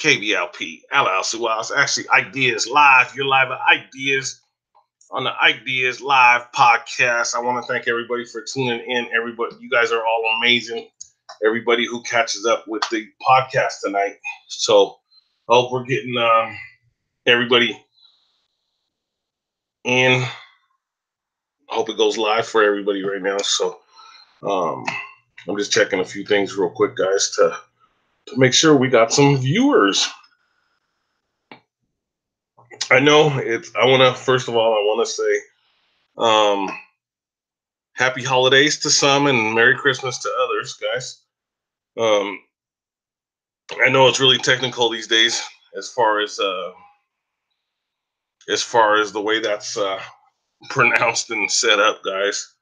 KBLP, LLC. Well, it's actually Ike Diaz Live. You're live at Ike Diaz on the Ike Diaz Live podcast. I want to thank everybody for tuning in. Everybody, you guys are all amazing. Everybody who catches up with the podcast tonight. So I hope we're getting everybody in. I hope it goes live for everybody right now. So I'm just checking a few things real quick, guys, to make sure we got some viewers. I know first of all, I want to say happy holidays to some and Merry Christmas to others, guys. I know it's really technical these days as far as the way that's pronounced and set up, guys.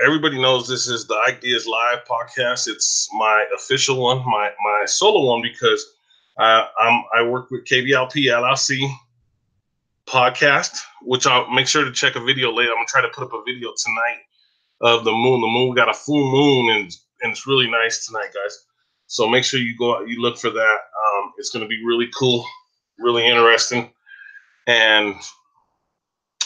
Everybody knows this is the Ike Diaz Live podcast. It's my official one, my solo one, because I work with KBLP LLC podcast, which I'll make sure to check a video later. I'm gonna try to put up a video tonight of the moon. The moon, we got a full moon, and it's really nice tonight, guys. So make sure you go out, you look for that. It's gonna be really cool, really interesting, and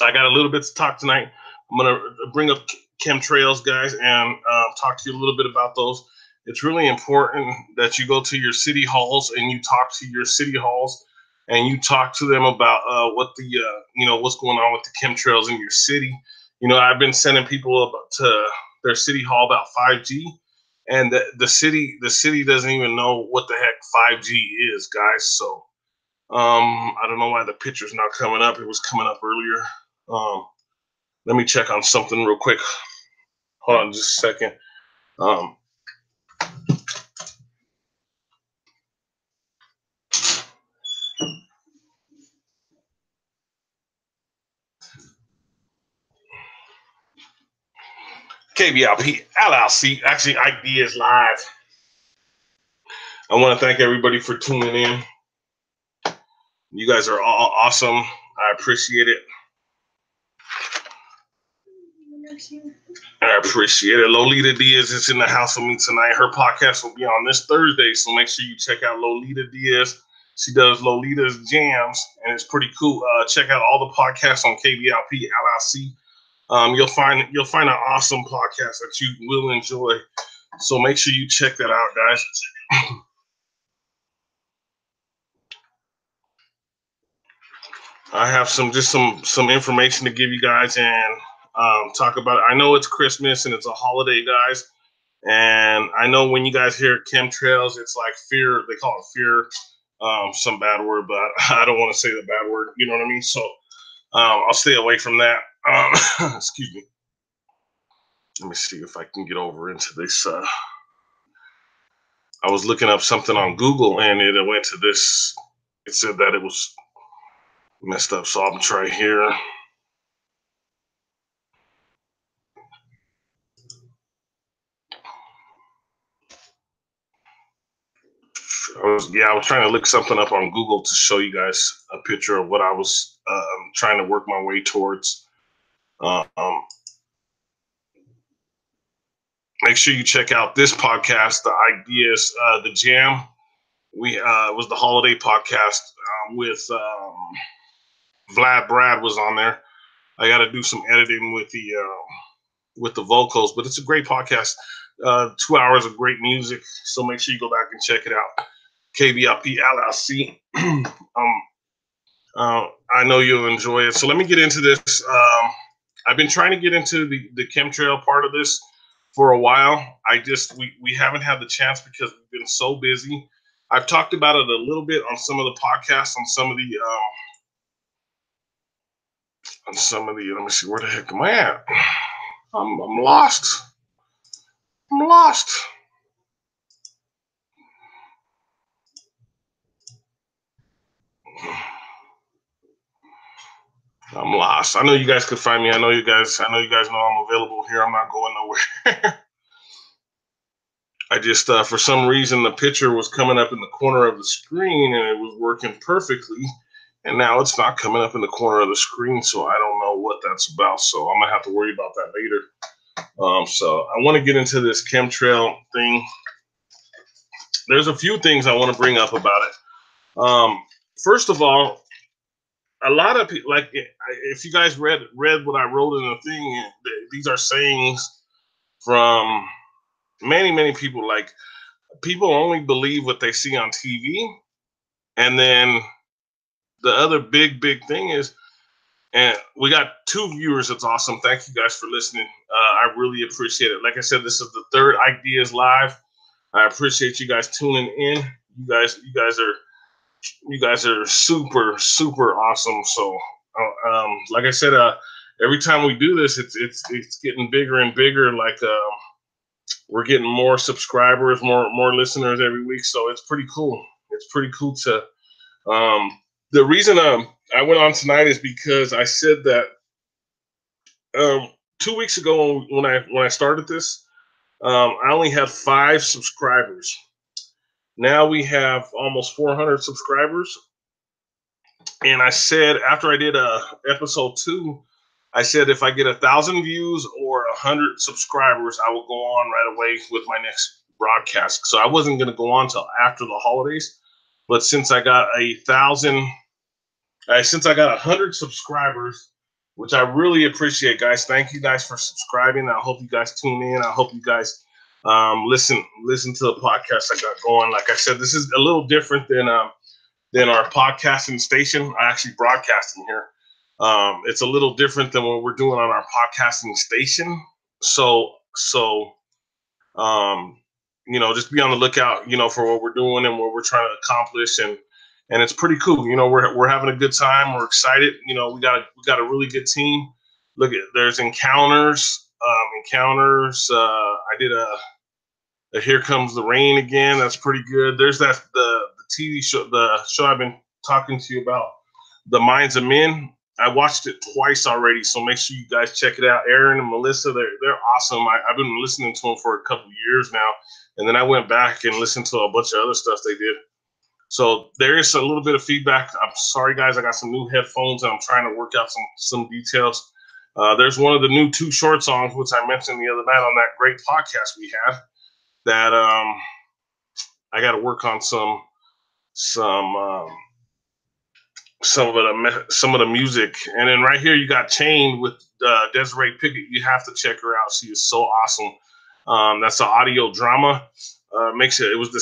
I got a little bit to talk tonight. I'm gonna bring up chemtrails, guys, and talk to you a little bit about those. It's really important that you go to your city halls and you talk to your city halls and you talk to them about what's going on with the chemtrails in your city. You know, I've been sending people to their city hall about 5G, and the city doesn't even know what the heck 5G is, guys. So I don't know why the picture's not coming up. It was coming up earlier. Let me check on something real quick. Hold on just a second. KBLP LLC, actually Ike Diaz Live. I want to thank everybody for tuning in. You guys are all awesome. I appreciate it. I appreciate it. Lolita Diaz is in the house with me tonight. Her podcast will be on this Thursday, so make sure you check out Lolita Diaz. She does Lolita's Jams, and it's pretty cool. Check out all the podcasts on KBLP LLC. You'll find an awesome podcast that you will enjoy. So make sure you check that out, guys. I have some information to give you guys and talk about it. I know it's Christmas and it's a holiday, guys. And I know when you guys hear chemtrails, it's like fear. They call it fear, some bad word, but I don't want to say the bad word. You know what I mean? So I'll stay away from that. Excuse me. Let me see if I can get over into this. I was looking up something on Google and it went to this. It said that it was messed up. So I'm going to try here. I was trying to look something up on Google to show you guys a picture of what I was trying to work my way towards. Make sure you check out this podcast, the Ideas, the Jam. It was the holiday podcast with Vlad. Brad was on there. I got to do some editing with the vocals, but it's a great podcast. 2 hours of great music. So make sure you go back and check it out. KBLP LLC. I know you'll enjoy it. So let me get into this. I've been trying to get into the chemtrail part of this for a while. We haven't had the chance because we've been so busy. I've talked about it a little bit on some of the podcasts, on some of the let me see, where the heck am I at? I'm lost. I'm lost. I'm lost. I know you guys could find me. I know you guys know I'm available here. I'm not going nowhere. I just, for some reason, the picture was coming up in the corner of the screen and it was working perfectly. And now it's not coming up in the corner of the screen. So I don't know what that's about. So I'm going to have to worry about that later. So I want to get into this chemtrail thing. there's a few things I want to bring up about it. First of all, a lot of people, like, if you guys read what I wrote in the thing, these are sayings from many people. Like, people only believe what they see on TV, and then the other big thing is, and we got 2 viewers. It's awesome. Thank you guys for listening. I really appreciate it. Like I said, this is the 3rd Ike Diaz live. I appreciate you guys tuning in. You guys are super awesome. So, like I said, every time we do this, it's getting bigger and bigger. Like, we're getting more subscribers, more listeners every week. So it's pretty cool. It's pretty cool to. The reason I went on tonight is because I said that 2 weeks ago when I started this, I only had 5 subscribers. Now we have almost 400 subscribers. And I said, after I did episode 2, I said if I get 1,000 views or 100 subscribers, I will go on right away with my next broadcast. So I wasn't going to go on till after the holidays, but since I got 100 subscribers, which I really appreciate, guys. Thank you guys for subscribing. I hope you guys tune in. I hope you guys listen to the podcast I got going. Like I said, this is a little different than our podcasting station. I actually broadcasting here. It's a little different than what we're doing on our podcasting station. So just be on the lookout, for what we're doing and what we're trying to accomplish, and it's pretty cool. We're having a good time. We're excited. We got a really good team. Look at, there's encounters. I did a Here Comes the Rain again. That's pretty good. There's the TV show, the show I've been talking to you about, The Minds of Men. I watched it twice already, so make sure you guys check it out. Aaron and Melissa, they're awesome. I've been listening to them for a couple years now, and then I went back and listened to a bunch of other stuff they did. So there is a little bit of feedback. I'm sorry, guys. I got some new headphones, and I'm trying to work out some details. There's one of the new Too Short songs, which I mentioned the other night on that great podcast we had, that I got to work on some of the music. And then right here you got Chained with Desiree Pickett. You have to check her out. She is so awesome. That's an audio drama. It was the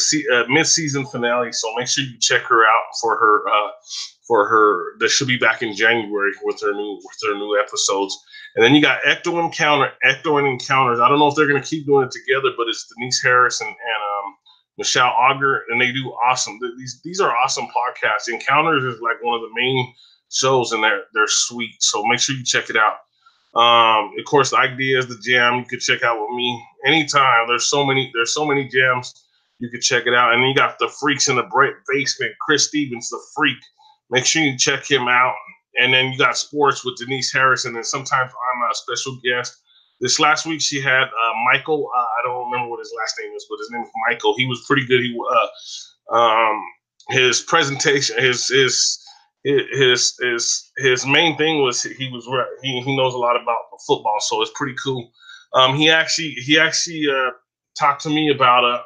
mid-season finale, so make sure you check her out for her. That she'll be back in January with her new episodes. And then you got Ecto and Encounters. I don't know if they're gonna keep doing it together, but it's Denise Harris and Michelle Auger, and they do awesome. These are awesome podcasts. Encounters is like one of the main shows, and they're sweet. So make sure you check it out. Of course, the Ike Diaz, the jam, you can check out with me anytime. There's so many jams. You can check it out. And then you got the Freaks in the Basement, Chris Stevens, the Freak. Make sure you check him out. And then you got Sports with Denise Harris, and then sometimes I'm a special guest. This last week she had Michael. I don't remember what his last name is, but his name is Michael. He was pretty good. His presentation, his main thing was he knows a lot about football, so it's pretty cool. He actually talked to me about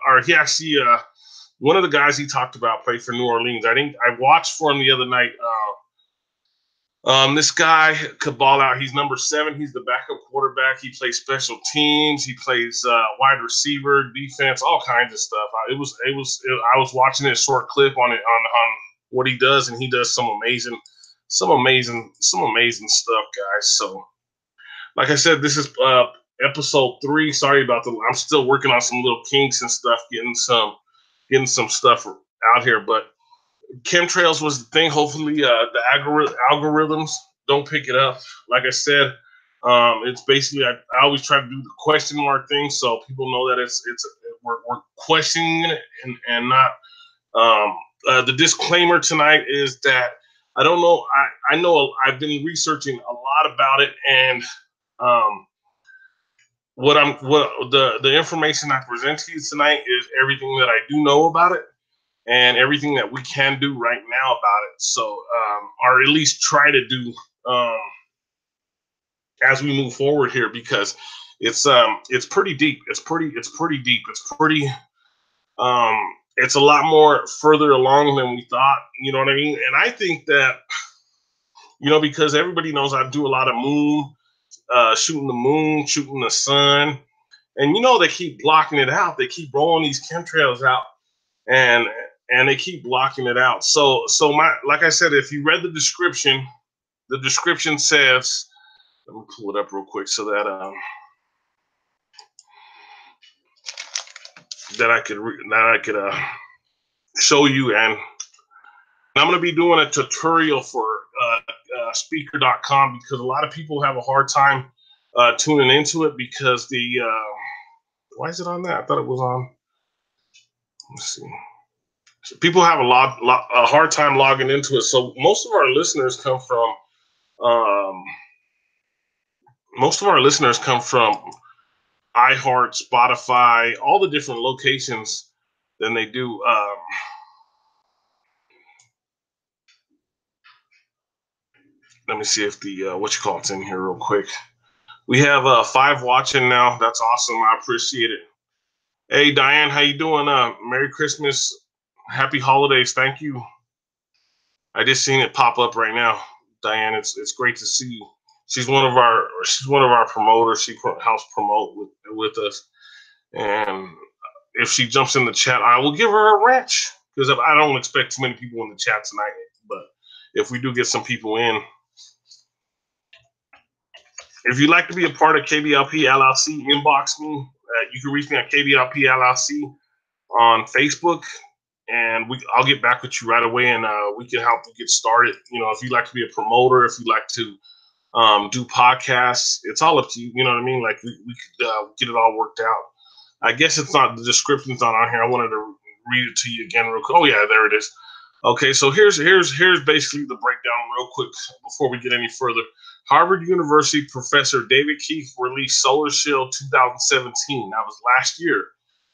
one of the guys he talked about played for New Orleans. I watched for him the other night. This guy could ball out. He's number 7. He's the backup quarterback. He plays special teams. He plays wide receiver, defense, all kinds of stuff. I was watching a short clip on what he does, and he does some amazing stuff, guys. So, like I said, this is episode 3. Sorry about I'm still working on some little kinks and stuff, getting some stuff out here, but chemtrails was the thing. Hopefully, the algorithms don't pick it up. Like I said, it's basically I always try to do the question mark thing, so people know that we're questioning it and not. The disclaimer tonight is that I don't know. I know I've been researching a lot about it, and the information I present to you tonight is everything that I do know about it, and everything that we can do right now about it. So, or at least try to do as we move forward here, because it's pretty deep. It's pretty deep. It's pretty it's a lot more further along than we thought. You know what I mean? And I think that, you know, because everybody knows I do a lot of shooting the moon, shooting the sun, and you know they keep blocking it out. They keep rolling these chemtrails out, and they keep blocking it out. So like I said, if you read the description says, let me pull it up real quick so that I could show you. And I'm going to be doing a tutorial for speaker.com, because a lot of people have a hard time tuning into it because why is it on that? I thought it was on. Let's see. So people have a hard time logging into it. So most of our listeners come from iHeart, Spotify, all the different locations. Then they do. Let me see if the it's in here real quick. We have 5 watching now. That's awesome. I appreciate it. Hey Diane, how you doing? Merry Christmas, Happy Holidays. Thank you. I just seen it pop up right now. Diane, it's great to see you. She's one of our promoters. She helps promote with us. And if she jumps in the chat, I will give her a wrench, because I don't expect too many people in the chat tonight. But if we do get some people in, if you'd like to be a part of KBLP LLC, inbox me. You can reach me at KBLP LLC on Facebook, and I'll get back with you right away, and we can help you get started. You know, if you'd like to be a promoter, if you'd like to do podcasts, it's all up to you. You know what I mean? Like we could get it all worked out. I guess it's not, the description's not on here. I wanted to read it to you again real quick. Oh yeah, there it is. Okay, so here's basically the breakdown real quick before we get any further. Harvard University professor David KIETH released Solar Shield 2017. That was last year.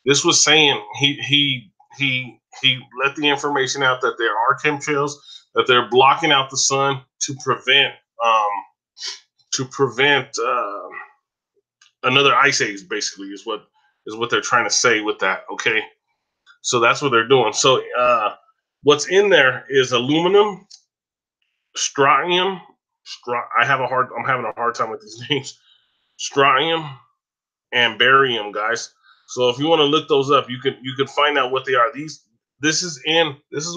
This was saying he let the information out that there are chemtrails, that they're blocking out the sun to prevent another ice age. Basically, is what they're trying to say with that. Okay, so that's what they're doing. So what's in there is aluminum, strontium. I'm having a hard time with these names. Strontium and barium, guys. So if you want to look those up, you can find out what they are. This is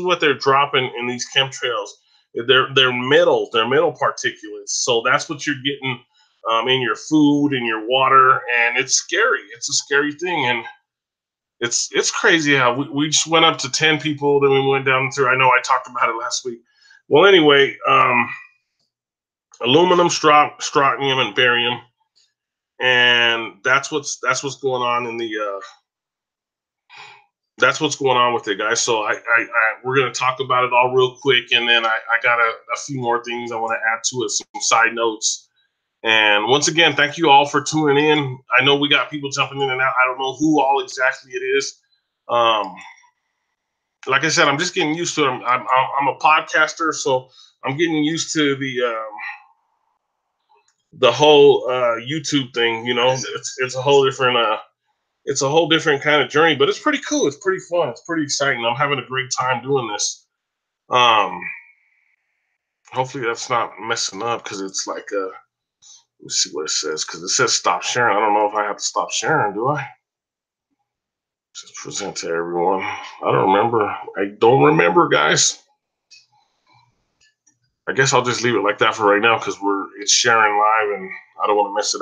what they're dropping in these chemtrails. They're metal particulates. So that's what you're getting in your food, in your water, and it's scary. It's a scary thing, and it's crazy how we just went up to 10 people, then we went down to, I know I talked about it last week. Well, anyway, aluminum, strontium, and barium, and that's what's going on in the that's what's going on with it, guys. So we're gonna talk about it all real quick, and then I got a few more things I want to add to it, some side notes. And once again, thank you all for tuning in. I know we got people jumping in and out. I don't know who all exactly it is. Like I said, I'm just getting used to it. I'm a podcaster, so I'm getting used to the whole YouTube thing. You know, it's a whole different kind of journey, but it's pretty cool. It's pretty fun. It's pretty exciting. I'm having a great time doing this. Hopefully that's not messing up, because it's like let me see what it says, because it says stop sharing. I don't know if I have to stop sharing, do I? Just present to everyone. I don't remember, guys. I guess I'll just leave it like that for right now, because it's sharing live, and I don't want to mess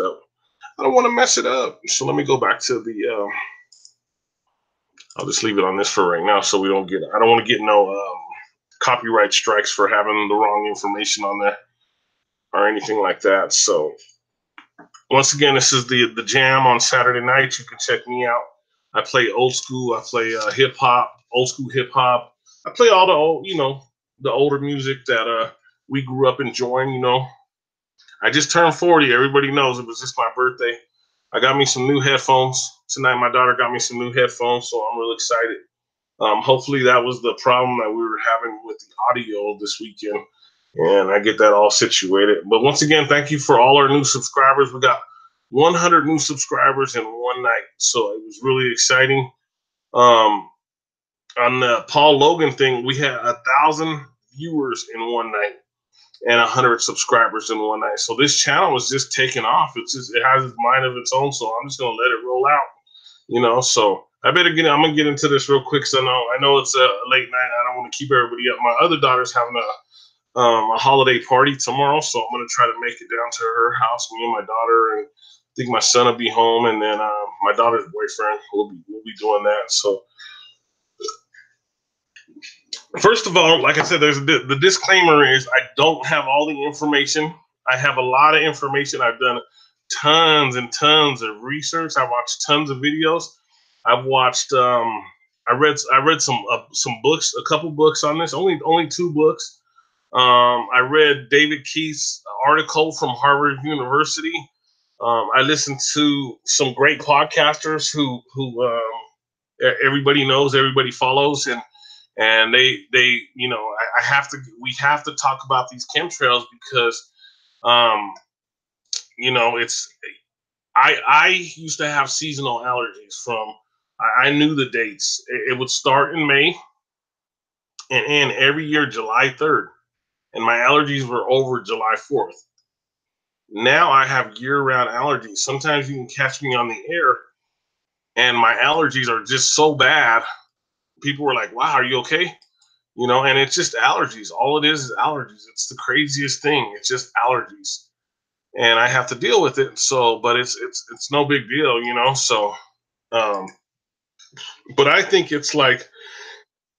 it up. So let me go back to the I'll just leave it on this for right now, so I don't want to get no copyright strikes for having the wrong information on there or anything like that. So once again, this is the jam on Saturday night. You can check me out. I play old school. I play hip hop, old school hip hop. I play all the old, the older music that we grew up enjoying. I just turned 40. Everybody knows it was just my birthday. I got me some new headphones tonight. My daughter got me some new headphones, so I'm really excited. Hopefully that was the problem that we were having with the audio this weekend, and I get that all situated. But once again, thank you for all our new subscribers. We got 100 new subscribers in one night, so it was really exciting. on the Paul Logan thing, we had 1,000 viewers in one night and 100 subscribers in one night. So this channel was just taking off. It has its mind of its own. So I'm just gonna let it roll out, you know. So I'm gonna get into this real quick because I know it's a late night. I don't want to keep everybody up. My other daughter's having a holiday party tomorrow, so I'm gonna try to make it down to her house. Me and my daughter, and I think my son will be home, and then my daughter's boyfriend will be doing that. So first of all, like I said, the disclaimer is I don't have all the information. I have a lot of information. I've done tons and tons of research. I watched tons of videos. I've watched. I read some books, a couple books on this. Only 2 books. I read David Keith's article from Harvard University. I listened to some great podcasters who everybody knows, everybody follows, and they you know, we have to talk about these chemtrails because you know, I used to have seasonal allergies from I knew the dates. It would start in May and end every year July 3rd. And my allergies were over July 4th. Now I have year-round allergies. Sometimes you can catch me on the air and my allergies are just so bad. People were like, wow, are you okay? You know, and it's just allergies. All it is allergies. It's the craziest thing. It's just allergies. And I have to deal with it. So, but it's no big deal, you know? So, but I think it's like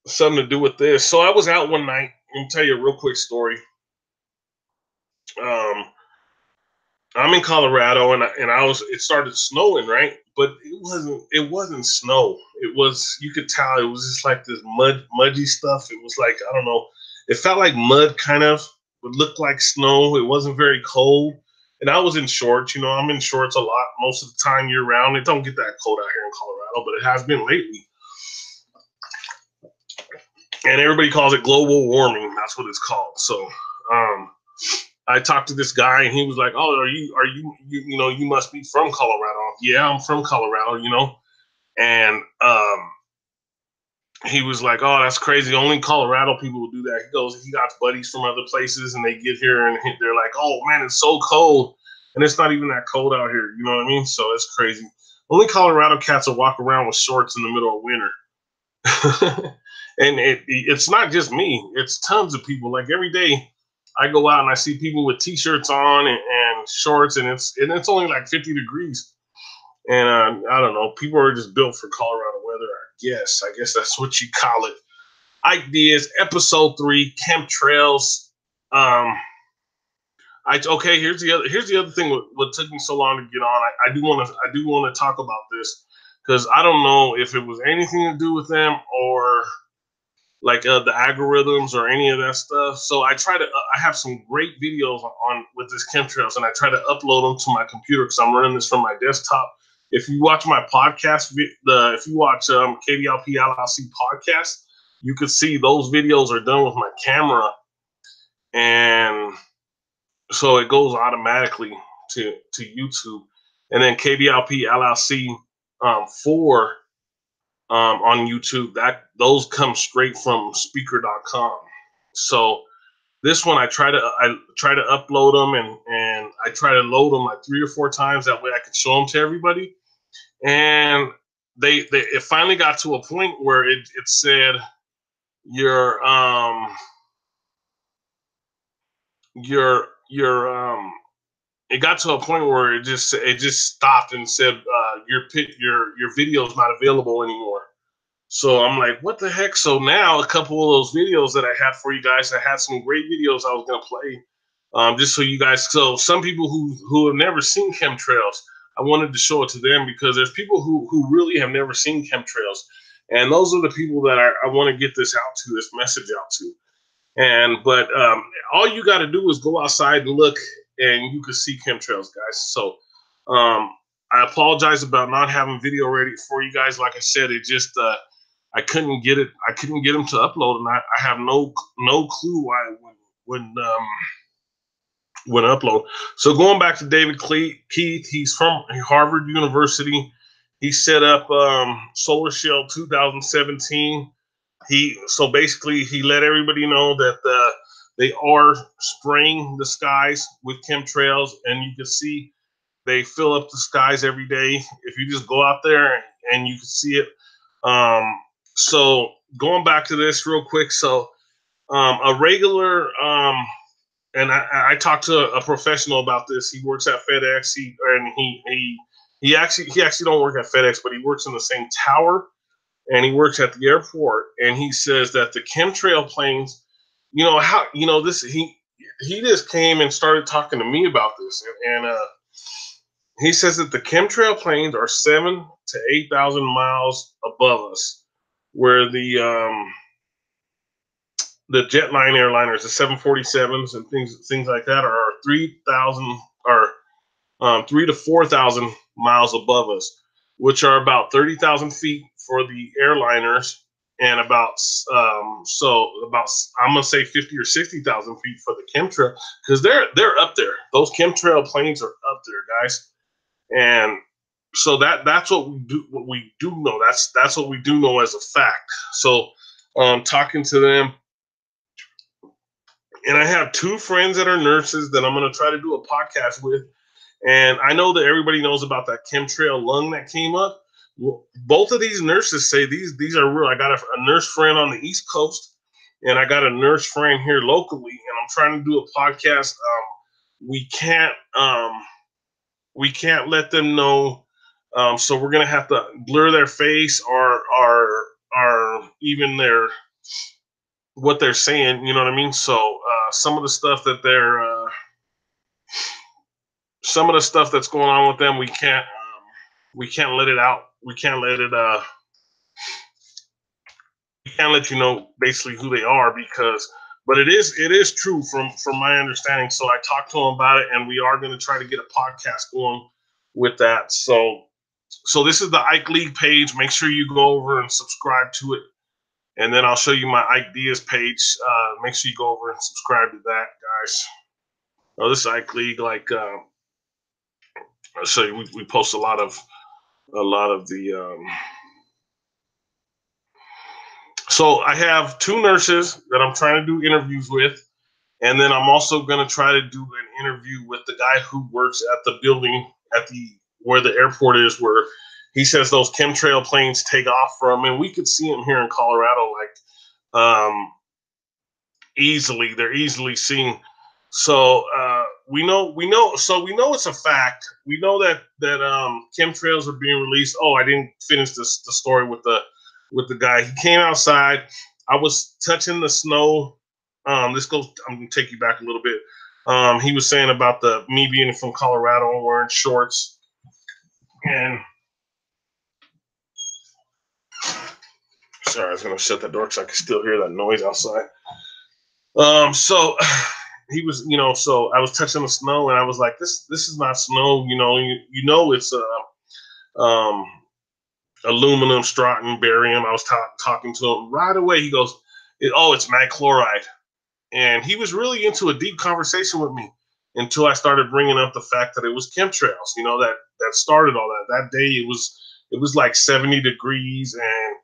something to do with this. So I was out one night. Let me tell you a real quick story. I'm in Colorado, and it started snowing, right? But it wasn't snow. It was, you could tell it was just like this muddy stuff. It was like, I don't know. It felt like mud kind of, would look like snow. It wasn't very cold. And I was in shorts, you know, I'm in shorts a lot most of the time year round. It don't get that cold out here in Colorado, but it has been lately. And everybody calls it global warming. That's what it's called. So, I talked to this guy and he was like, "Oh, are you you know, you must be from Colorado." Yeah, I'm from Colorado, you know. And he was like, "Oh, that's crazy. Only Colorado people will do that." He goes, he got buddies from other places and they get here and they're like, "Oh man, it's so cold." And it's not even that cold out here, you know what I mean? So it's crazy. Only Colorado cats will walk around with shorts in the middle of winter. And it's not just me. It's tons of people. Like every day I go out and I see people with t-shirts on and shorts, and it's only like 50 degrees. And I don't know. People are just built for Colorado weather, I guess that's what you call it. Ike Diaz, episode 3, chemtrails. Okay. Here's the other thing. What took me so long to get on? I do want to talk about this because I don't know if it was anything to do with them or like the algorithms or any of that stuff. So I have some great videos on with this chemtrails, and I try to upload them to my computer because I'm running this from my desktop. If you watch my podcast, if you watch KBLP LLC podcast, you could see those videos are done with my camera, and so it goes automatically to YouTube, and then KBLP LLC 4 on YouTube, those come straight from speaker.com. So this one I try to upload them and I try to load them like 3 or 4 times. That way I can show them to everybody. And it finally got to a point where it said your it got to a point where it just stopped and said your video is not available anymore. So I'm like, what the heck? So now a couple of those videos that I had for you guys, I had some great videos I was gonna play, just so you guys. So some people who have never seen chemtrails, I wanted to show it to them because there's people who really have never seen chemtrails, and those are the people that I want to get this out to, this message out to. But all you got to do is go outside and look, and you can see chemtrails, guys. So I apologize about not having video ready for you guys. Like I said, it just I couldn't get it. I couldn't get them to upload, and I have no clue why it wouldn't upload. So going back to David Keith, he's from Harvard University. He set up Solar Shell 2017. So basically he let everybody know that they are spraying the skies with chemtrails, and you can see they fill up the skies every day. If you just go out there and you can see it. So going back to this real quick, so a regular and I talked to a professional about this. He works at FedEx. He actually don't work at FedEx, but he works in the same tower, and he works at the airport. And he says that the chemtrail planes, this he just came and started talking to me about this, and he says that the chemtrail planes are 7,000 to 8,000 miles above us, where the jetline airliners, the 747s and things like that, are 3,000 or 3 to 4,000 miles above us, which are about 30,000 feet for the airliners, and about I'm gonna say 50 or 60,000 feet for the chemtrail, because they're up there. Those chemtrail planes are up there, guys, and so that's what we do. What we do know. That's what we do know as a fact. So, talking to them. And I have two friends that are nurses that I'm going to try to do a podcast with. And I know that everybody knows about that chemtrail lung that came up. Well, both of these nurses say these are real. I got a nurse friend on the East Coast, and I got a nurse friend here locally, and I'm trying to do a podcast. We can't let them know. So we're going to have to blur their face or even their what they're saying, you know what I mean? So some of the stuff that some of the stuff that's going on with them, we can't let it out. We can't let you know basically who they are, but it is true from my understanding. So I talked to them about it, and we are going to try to get a podcast going with that. So this is the Ike League page. Make sure you go over and subscribe to it. And then I'll show you my Ike Diaz page. Make sure you go over and subscribe to that, guys. Oh, this is Ike League. I'll show you. We post a lot of the. So I have two nurses that I'm trying to do interviews with, and then I'm also going to try to do an interview with the guy who works at the building where the airport is, where he says those chemtrail planes take off from, and we could see them here in Colorado, easily. They're easily seen. So we know it's a fact. We know that chemtrails are being released. Oh, I didn't finish the story with the guy. He came outside. I was touching the snow. I'm gonna take you back a little bit. He was saying about me being from Colorado and wearing shorts. And sorry, I was gonna shut that door because I could still hear that noise outside. So he was, so I was touching the snow, and I was like, this is not snow, it's aluminum, strontium, barium. I was talking to him right away. He goes, it's mag chloride. And he was really into a deep conversation with me until I started bringing up the fact that it was chemtrails, that started all that. That day it was like 70 degrees, and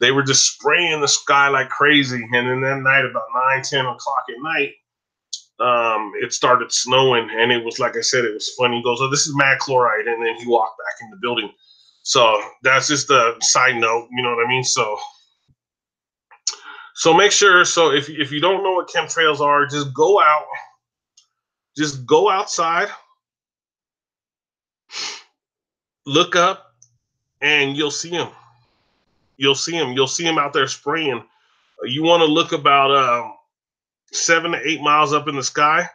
they were just spraying the sky like crazy. And then that night, about 9-10 o'clock at night, it started snowing, and it was, like I said, it was funny. He goes, oh, this is mag chloride. And then he walked back in the building. So that's just a side note, you know what I mean? So make sure, so if you don't know what chemtrails are, just go outside, look up, and you'll see them. You'll see them out there spraying. You want to look about 7 to 8 miles up in the sky,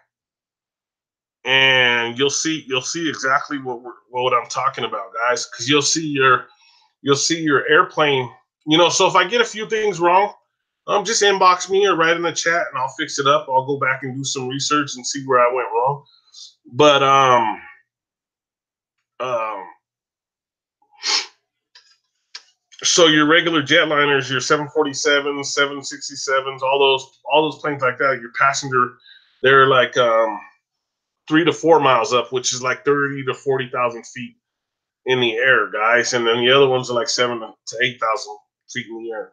and you'll see exactly what I'm talking about, guys. Because you'll see your airplane. So if I get a few things wrong, just inbox me or write in the chat, and I'll fix it up. I'll go back and do some research and see where I went wrong. But so your regular jetliners, your 747s, 767s, all those planes like that, your passenger, they're like 3 to 4 miles up, which is like 30 to 40,000 feet in the air, guys. And then the other ones are like 7 to 8,000 feet in the air.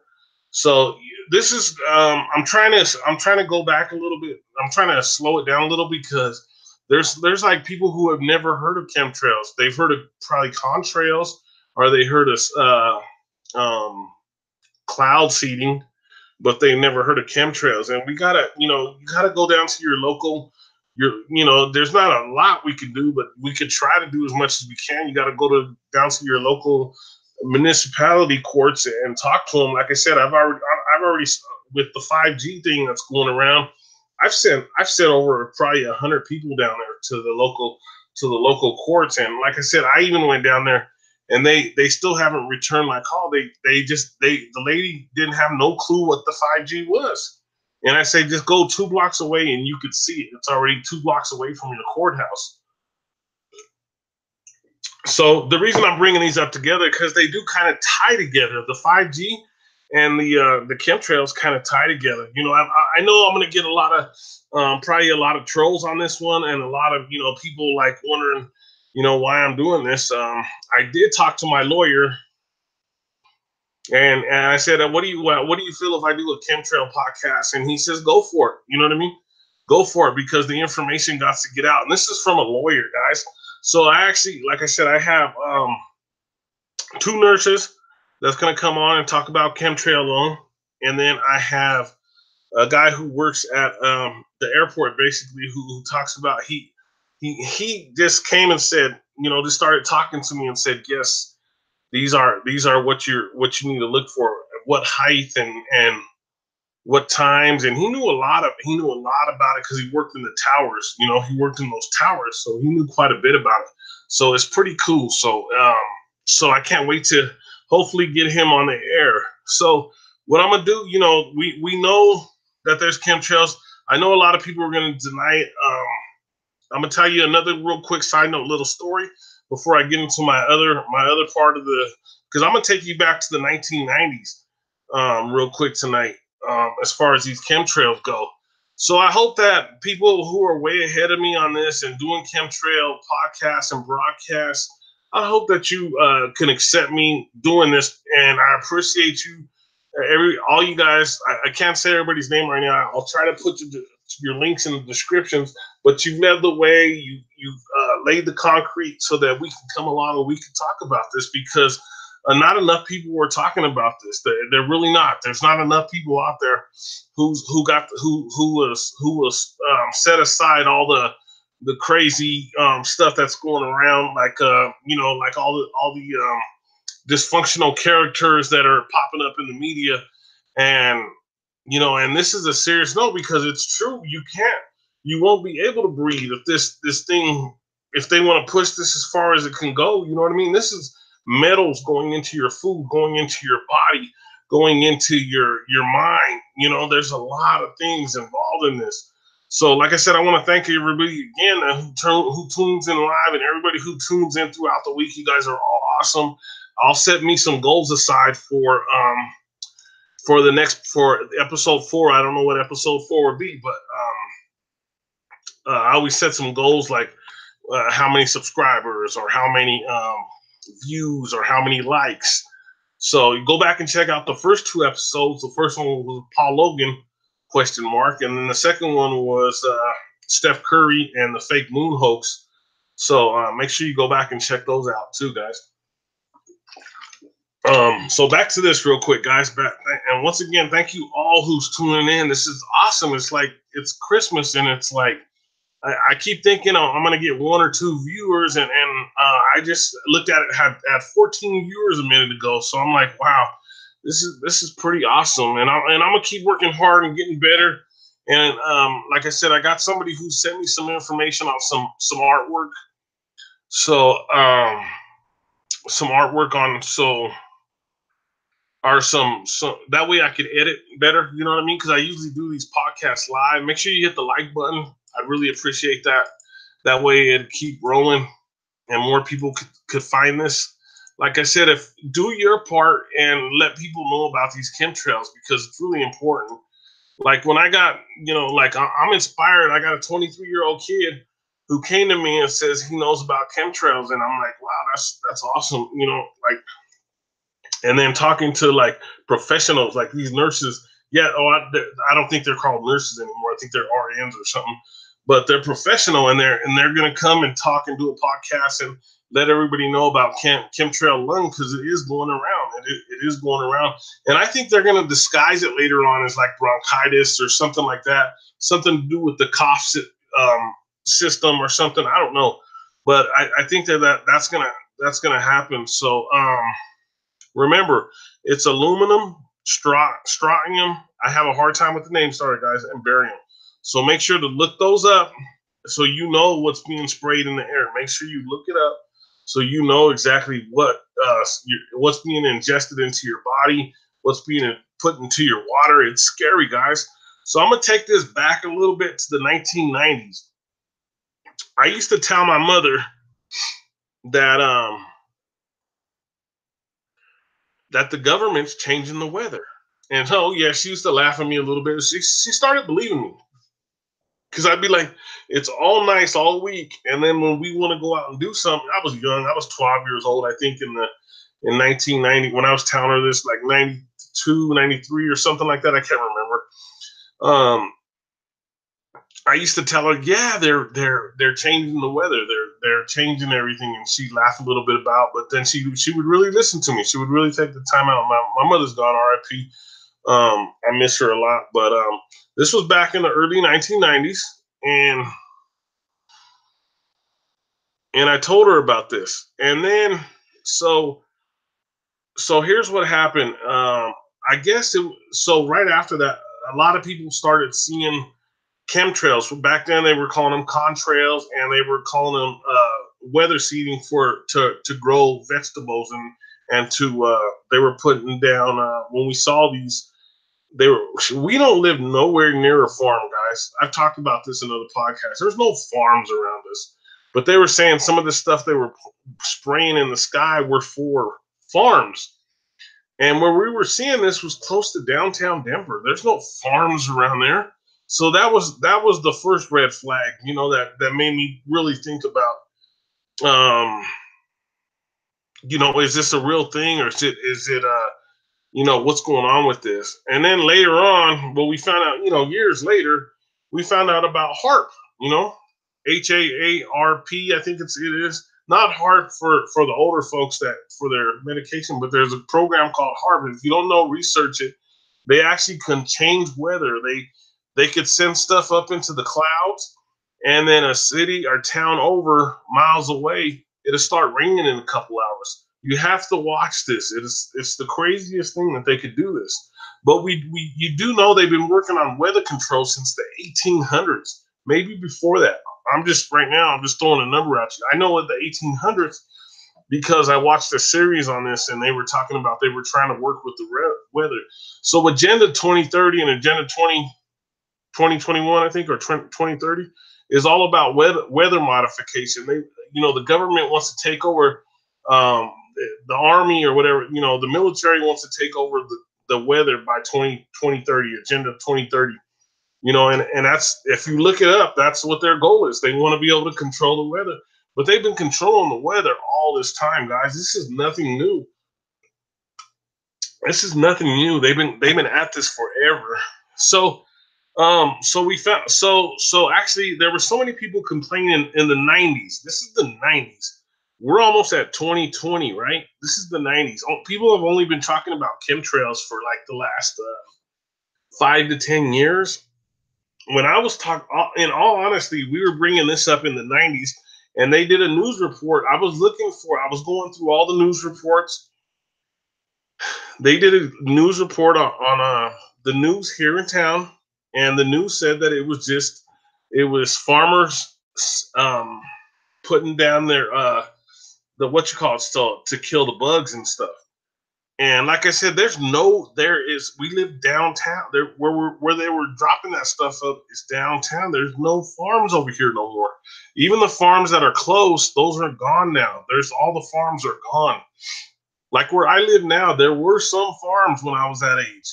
So this is I'm trying to go back a little bit. I'm trying to slow it down a little because there's like people who have never heard of chemtrails. They've heard of probably contrails, or they heard of cloud seeding, but they never heard of chemtrails. And we gotta, you gotta go down to your local, there's not a lot we can do, but we could try to do as much as we can. You got to go down to your local municipality courts and talk to them. Like I said, I've already with the 5G thing that's going around. I've sent over probably 100 people down there to the local courts, and like I said, I even went down there and they still haven't returned my call. The lady didn't have no clue what the 5G was. And I say, just go 2 blocks away and you could see it. It's already 2 blocks away from your courthouse. So the reason I'm bringing these up together, because they do kind of tie together. The 5G and the chemtrails kind of tie together. I know I'm going to get probably a lot of trolls on this one, and a lot of people like wondering why I'm doing this. I did talk to my lawyer, and I said, what do you feel if I do a chemtrail podcast? And he says, go for it. You know what I mean? Go for it, because the information got to get out. And this is from a lawyer, guys. So I actually, like I said, I have 2 nurses that's going to come on and talk about chemtrail loan. And then I have a guy who works at the airport, basically, who talks about, he just came and said, just started talking to me and said, yes, these are what you need to look for, what height and what times. And he knew a lot about it because he worked in the towers. He worked in those towers, so he knew quite a bit about it. So it's pretty cool. So I can't wait to hopefully get him on the air. So what I'm gonna do, we know that there's chemtrails. I know a lot of people are gonna deny it. I'm gonna tell you another real quick side note, little story before I get into my other part of because I'm gonna take you back to the 1990s real quick tonight, as far as these chemtrails go. So I hope that people who are way ahead of me on this and doing chemtrail podcasts and broadcasts, I hope that you can accept me doing this, and I appreciate you, all you guys. I can't say everybody's name right now. I'll try to put your links in the descriptions, but you've led the way. You've laid the concrete so that we can come along and we can talk about this, because not enough people were talking about this. They're really not. There's not enough people out there who was set aside all the crazy stuff that's going around, like like all the dysfunctional characters that are popping up in the media. And and this is a serious note, because it's true. You won't be able to breathe if this thing, if they want to push this as far as it can go. You know what I mean? This is metals going into your food, going into your body, going into your mind. There's a lot of things involved in this. So like I said, I want to thank everybody again who tunes in live, and everybody who tunes in throughout the week. You guys are all awesome. I'll set me some goals aside for episode 4. I don't know what episode 4 will be, but I always set some goals, like how many subscribers, or how many views, or how many likes. So you go back and check out the first 2 episodes. The first one was Paul Logan ? And then the second one was Steph Curry and the fake moon hoax. So make sure you go back and check those out too, guys. So back to this real quick, guys. And once again, thank you all who's tuning in. This is awesome. It's like it's Christmas, and it's like I keep thinking I'm gonna get 1 or 2 viewers, and I just looked at it, had 14 viewers a minute ago. So I'm like, wow, this is pretty awesome, and I'm gonna keep working hard and getting better. And like I said, I got somebody who sent me some information on some artwork. So some artwork on some that way I could edit better. You know what I mean? Because I usually do these podcasts live. Make sure you hit the like button. I'd really appreciate that. That way it'd keep rolling and more people could find this. Like I said, do your part and let people know about these chemtrails, because it's really important. Like when I got, like I'm inspired. I got a 23-year-old kid who came to me and says he knows about chemtrails, and I'm like, wow, that's awesome. Like And then talking to like professionals, like these nurses. Yeah, I don't think they're called nurses anymore. I think they're RNs or something. But they're professional, and they're gonna come and talk and do a podcast and let everybody know about chemtrail lung, because it is going around. It is going around, and I think they're gonna disguise it later on as like bronchitis or something like that, something to do with the cough system or something. I don't know, but I think that's gonna happen. So remember, it's aluminum, strontium. I have a hard time with the name, sorry guys, and barium. So make sure to look those up so you know what's being sprayed in the air. Make sure you look it up so you know exactly what's being ingested into your body, what's being put into your water. It's scary, guys. So I'm gonna take this back a little bit to the 1990s. I used to tell my mother that that the government's changing the weather. And oh yeah, she used to laugh at me a little bit. She started believing me, because I'd be like, it's all nice all week, and then when we want to go out and do something, I was young. I was 12 years old, I think, in 1990 when I was telling her this, like 92, 93 or something like that. I can't remember. I used to tell her, yeah, they're changing the weather, they're changing everything, and she'd laugh a little bit about, but then she would really listen to me. She would really take the time out. My mother's gone, R.I.P. I miss her a lot, but this was back in the early 1990s, and I told her about this, and then so here's what happened. I guess so right after that, a lot of people started seeing chemtrails. Back then, they were calling them contrails, and they were calling them weather seeding to grow vegetables, and they were putting down when we saw these. We don't live nowhere near a farm, guys. I've talked about this in other podcasts. There's no farms around us, but they were saying some of the stuff they were spraying in the sky were for farms. And where we were seeing this was close to downtown Denver. There's no farms around there. So that was the first red flag, that made me really think about, is this a real thing, or is it what's going on with this? And then later on, well, we found out, years later, we found out about HAARP, HAARP, I think it is. Not HAARP for the older folks that for their medication, but there's a program called HAARP. If you don't know, research it. They actually can change weather. They could send stuff up into the clouds, and then a city or town over miles away, it'll start raining in a couple hours. You have to watch this. It's the craziest thing that they could do this. But you do know they've been working on weather control since the 1800s, maybe before that. I'm just throwing a number at you. I know at the 1800s because I watched a series on this, and they were talking about they were trying to work with the weather. So Agenda 2030 and Agenda 2021, I think, or 2030, is all about weather modification. The government wants to take over the army or whatever. The military wants to take over the weather by 2030, Agenda 2030. And that's, if you look it up, that's what their goal is. They want to be able to control the weather, but they've been controlling the weather all this time, guys. This is nothing new. They've been at this forever. So we found, so actually there were so many people complaining in the 90s. This is the 90s. We're almost at 2020, right? This is the 90s. People have only been talking about chemtrails for like the last 5 to 10 years. When I was talking, in all honesty, we were bringing this up in the 90s, and they did a news report. I was going through all the news reports. They did a news report on the news here in town, and the news said that it was farmers putting down their to kill the bugs and stuff. And like I said, we live downtown. Where they were dropping that stuff up is downtown. There's no farms over here no more. Even the farms that are close, those are gone now. All the farms are gone. Like where I live now, there were some farms when I was that age,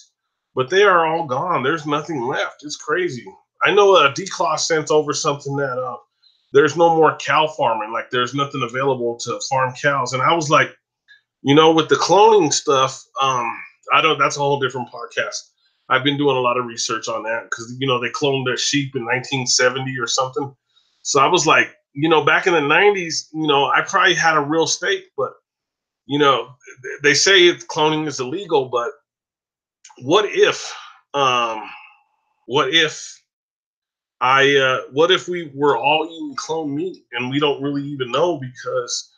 but they are all gone. There's nothing left. It's crazy. I know DCLAW sent over something that there's no more cow farming. Like there's nothing available to farm cows. And I was like, with the cloning stuff, I don't. That's a whole different podcast. I've been doing a lot of research on that because they cloned their sheep in 1970 or something. So I was like, back in the 90s, I probably had a real stake, but they say cloning is illegal, but what if, what if what if we were all eating clone meat and we don't really even know because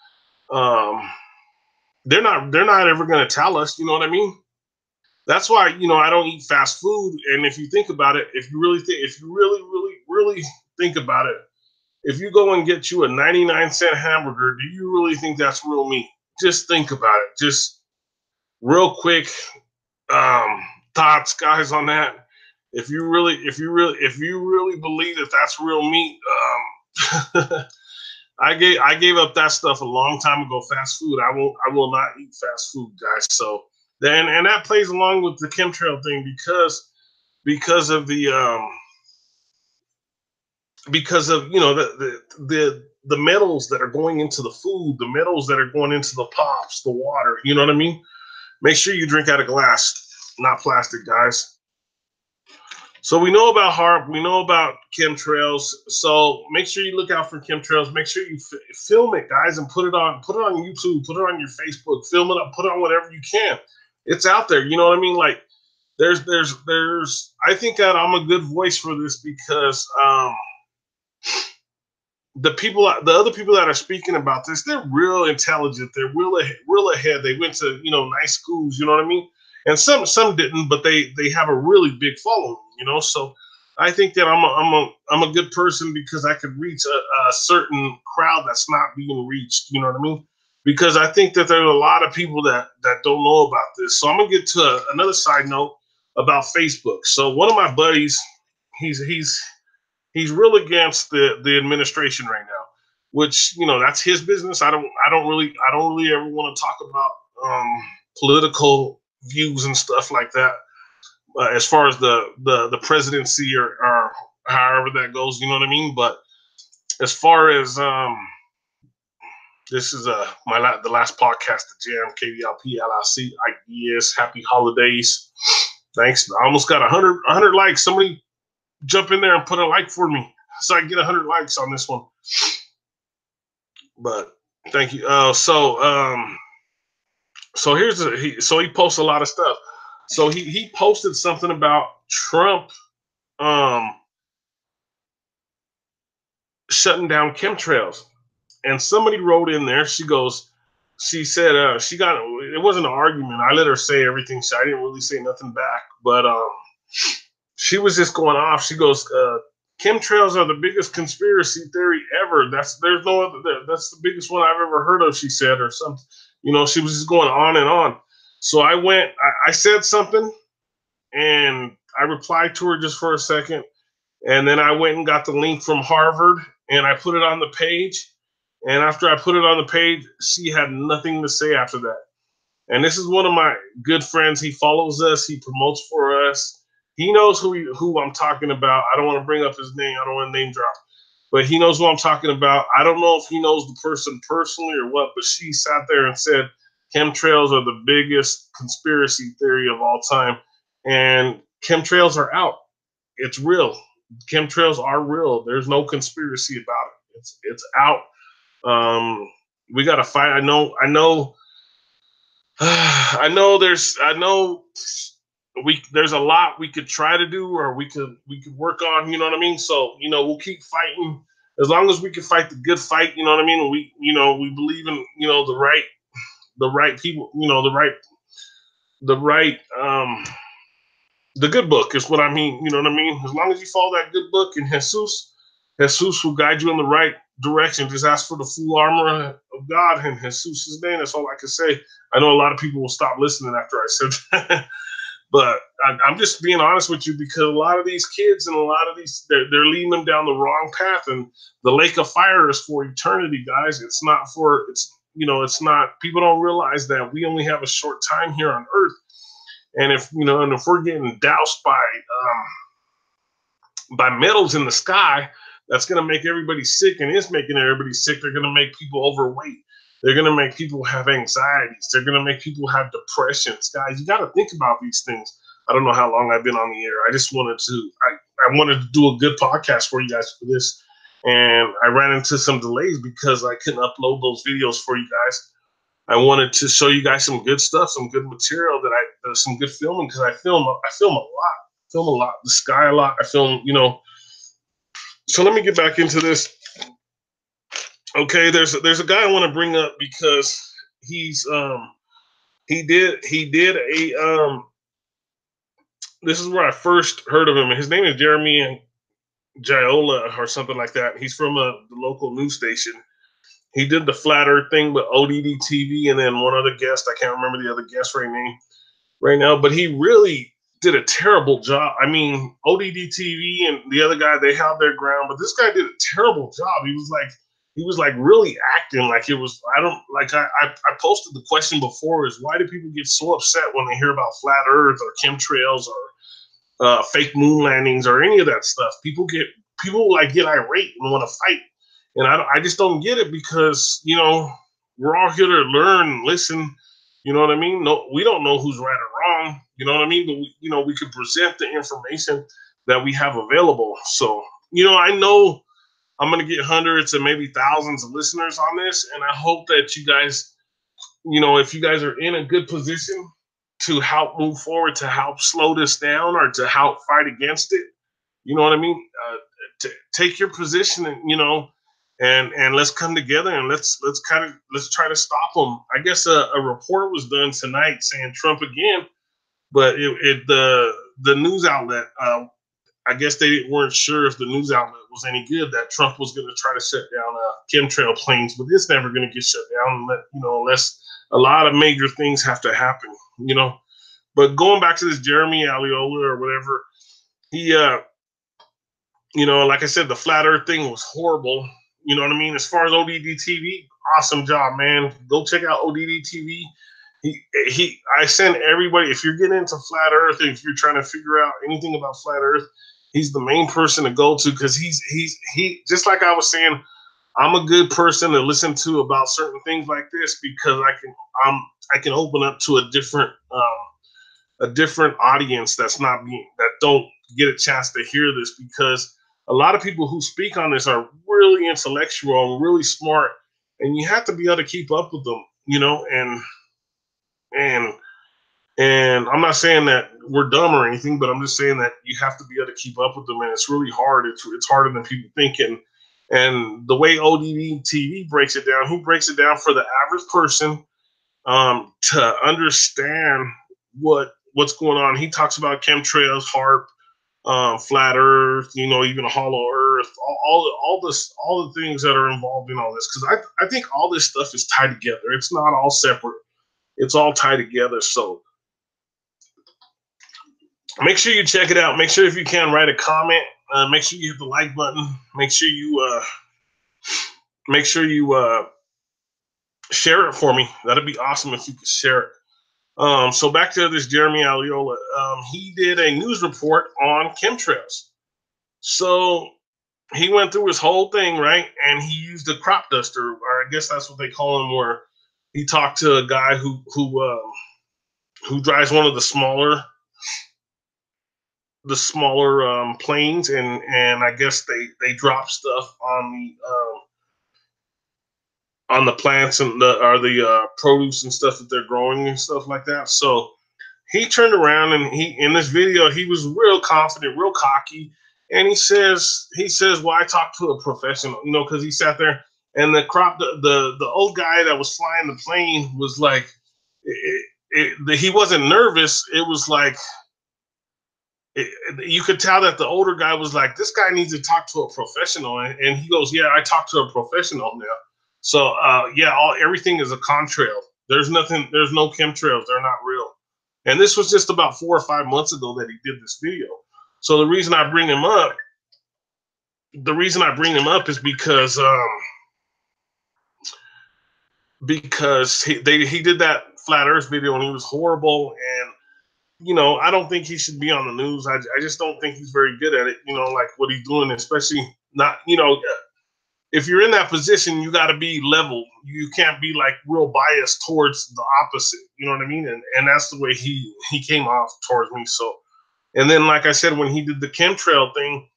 they're not ever going to tell us, you know what I mean? That's why, I don't eat fast food. And if you think about it, if you really think about it, if you go and get you a 99-cent hamburger, do you really think that's real meat? Just think about it. Just real quick thoughts, guys, on that. If you really believe that that's real meat, I gave up that stuff a long time ago. Fast food. I will not eat fast food, guys. So then, and that plays along with the chemtrail thing because of the because of the metals that are going into the food, the metals that are going into the pops, the water. You know what I mean? Make sure you drink out of glass, not plastic, guys. So we know about HAARP, we know about chemtrails. So make sure you look out for chemtrails. Make sure you film it, guys, and put it on YouTube, put it on your Facebook, film it up, put it on whatever you can. It's out there. You know what I mean? Like there's. I think that I'm a good voice for this because the other people that are speaking about this, they're real intelligent. They're real ahead. They went to nice schools. You know what I mean? And some didn't, but they have a really big following. So I think that I'm a good person because I could reach a certain crowd that's not being reached. You know what I mean? Because I think that there are a lot of people that don't know about this. So I'm gonna get to another side note about Facebook. So one of my buddies, he's real against the administration right now, which that's his business. I don't really ever want to talk about political views and stuff like that. As far as the presidency or however that goes, you know what I mean. But as far as this is the last podcast to Jam KBLP LLC. Ike Diaz, happy holidays. Thanks. I almost got 100 likes. Somebody jump in there and put a like for me so I can get 100 likes on this one. But thank you. So he posts a lot of stuff. So he posted something about Trump shutting down chemtrails. And somebody wrote in there, she said it wasn't an argument. I let her say everything. So I didn't really say nothing back. But she was just going off. She goes, chemtrails are the biggest conspiracy theory ever. There's no other. That's the biggest one I've ever heard of, she said, or something. She was just going on and on. So I said something and I replied to her just for a second. And then I went and got the link from Harvard and I put it on the page. And after I put it on the page, she had nothing to say after that. And this is one of my good friends. He follows us. He promotes for us. He knows who I'm talking about. I don't want to bring up his name. I don't want to name drop. But he knows who I'm talking about. I don't know if he knows the person personally or what, but she sat there and said, chemtrails are the biggest conspiracy theory of all time. And chemtrails are out. It's real. Chemtrails are real. There's no conspiracy about it. It's out. We got to fight. I know there's a lot we could try to do or we could work on, you know what I mean? So, we'll keep fighting as long as we can fight the good fight, you know what I mean? We believe in, the right people, the good book is what I mean. You know what I mean? As long as you follow that good book and Jesus will guide you in the right direction. Just ask for the full armor of God in Jesus' name. That's all I can say. I know a lot of people will stop listening after I said that. But I'm just being honest with you because a lot of these kids and a lot of these, they're leading them down the wrong path. And the lake of fire is for eternity, guys. It's not, people don't realize that we only have a short time here on earth. And if we're getting doused by metals in the sky, that's going to make everybody sick and is making everybody sick. They're going to make people overweight. They're going to make people have anxieties. They're going to make people have depressions. Guys, you got to think about these things. I don't know how long I've been on the air. I just wanted to, I wanted to do a good podcast for you guys for this. And I ran into some delays because I couldn't upload those videos for you guys. I wanted to show you guys some good stuff, some good material some good filming, because I film a lot, the sky a lot. I film, so let me get back into this. Okay, there's a guy I want to bring up because he did a this is where I first heard of him. His name is Jeremy Giola or something like that. He's from the local news station. He did the flat earth thing with ODD TV and then one other guest. I can't remember the other guest right now, but he really did a terrible job. I mean, ODD TV and the other guy, they held their ground, but this guy did a terrible job. He was like really acting like it was, I posted the question before is why do people get so upset when they hear about flat earth or chemtrails or fake moon landings or any of that stuff? People get irate and want to fight. And I just don't get it because, we're all here to learn and listen. You know what I mean? No, we don't know who's right or wrong. You know what I mean? But we can present the information that we have available. So, I know I'm going to get hundreds and maybe thousands of listeners on this. And I hope that you guys, if you guys are in a good position to help move forward, to help slow this down or to help fight against it, you know what I mean? Take your position and let's come together and let's try to stop them. I guess a report was done tonight saying Trump again, but the news outlet, I guess they weren't sure if the news outlet was any good, that Trump was going to try to shut down chemtrail planes, but it's never going to get shut down unless a lot of major things have to happen, But going back to this Jeremy Aliola or whatever, he, like I said, the flat earth thing was horrible. You know what I mean? As far as ODD TV, awesome job, man. Go check out ODD TV. I send everybody, if you're getting into flat earth, if you're trying to figure out anything about flat earth, he's the main person to go to because he just like I was saying, I'm a good person to listen to about certain things like this because I can open up to a different audience that don't get a chance to hear this, because a lot of people who speak on this are really intellectual and really smart, and you have to be able to keep up with them, and I'm not saying that we're dumb or anything, but I'm just saying that you have to be able to keep up with them, and it's really hard. It's harder than people think. And the way ODD TV breaks it down, he breaks it down for the average person to understand what's going on. He talks about chemtrails, HARP, flat earth, even a hollow earth, all the things that are involved in all this. Because I think all this stuff is tied together. It's not all separate. It's all tied together. So make sure you check it out. Make sure if you can write a comment. Make sure you hit the like button. Make sure you share it for me. That'd be awesome if you could share it. So back to this Jeremy Aliola. He did a news report on chemtrails. So he went through his whole thing, right? And he used a crop duster, or I guess that's what they call him, where he talked to a guy who drives one of the smaller planes, and I guess they drop stuff on the plants and the produce and stuff that they're growing and stuff like that. So he turned around and in this video, he was real confident, real cocky. And he says, well, I talked to a professional, because he sat there and the old guy that was flying the plane was like, he wasn't nervous. It was like, you could tell that the older guy was like, this guy needs to talk to a professional. And he goes, yeah, I talked to a professional now. So, everything is a contrail. There's no chemtrails. They're not real. And this was just about 4 or 5 months ago that he did this video. So the reason I bring him up is because he did that flat earth video and he was horrible. And, I don't think he should be on the news. I just don't think he's very good at it, like what he's doing, especially not, if you're in that position, you got to be level. You can't be like real biased towards the opposite. You know what I mean? And that's the way he came off towards me. So, and then like I said, when he did the chemtrail thing,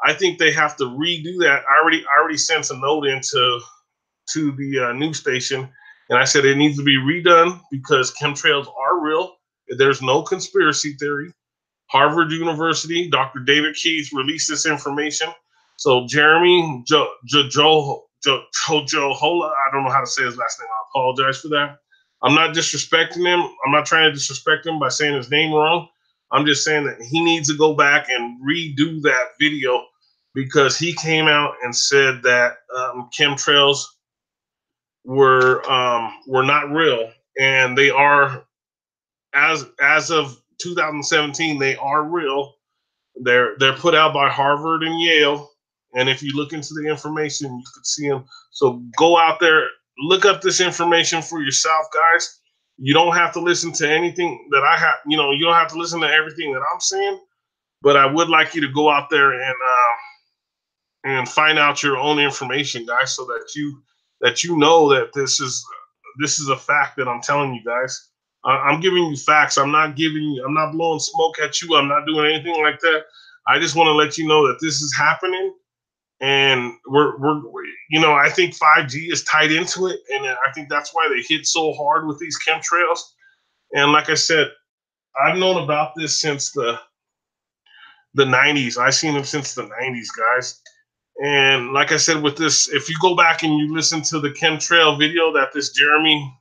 I think they have to redo that. I already sent a note into to the news station, and I said it needs to be redone because chemtrails are real. There's no conspiracy theory. Harvard University, Dr. David KIETH released this information. So Jeremy Jojohola, I don't know how to say his last name. I apologize for that. I'm not disrespecting him. I'm not trying to disrespect him by saying his name wrong. I'm just saying that he needs to go back and redo that video because he came out and said that chemtrails were not real, and they are as of 2017 they are real. They're put out by Harvard and Yale, and if you look into the information, you could see them. So go out there, look up this information for yourself, guys. You don't have to listen to anything that I have. You know, you don't have to listen to everything that I'm saying, but I would like you to go out there and find out your own information, guys, so that you know that this is a fact that I'm telling you guys. I'm giving you facts. I'm not blowing smoke at you. I'm not doing anything like that. I just want to let you know that this is happening, and we're you know, I think 5G is tied into it, and I think that's why they hit so hard with these chemtrails. And like I said, I've known about this since the 90s. I've seen them since the 90s, guys. And like I said, with this, if you go back and you listen to the chemtrail video that this Jeremy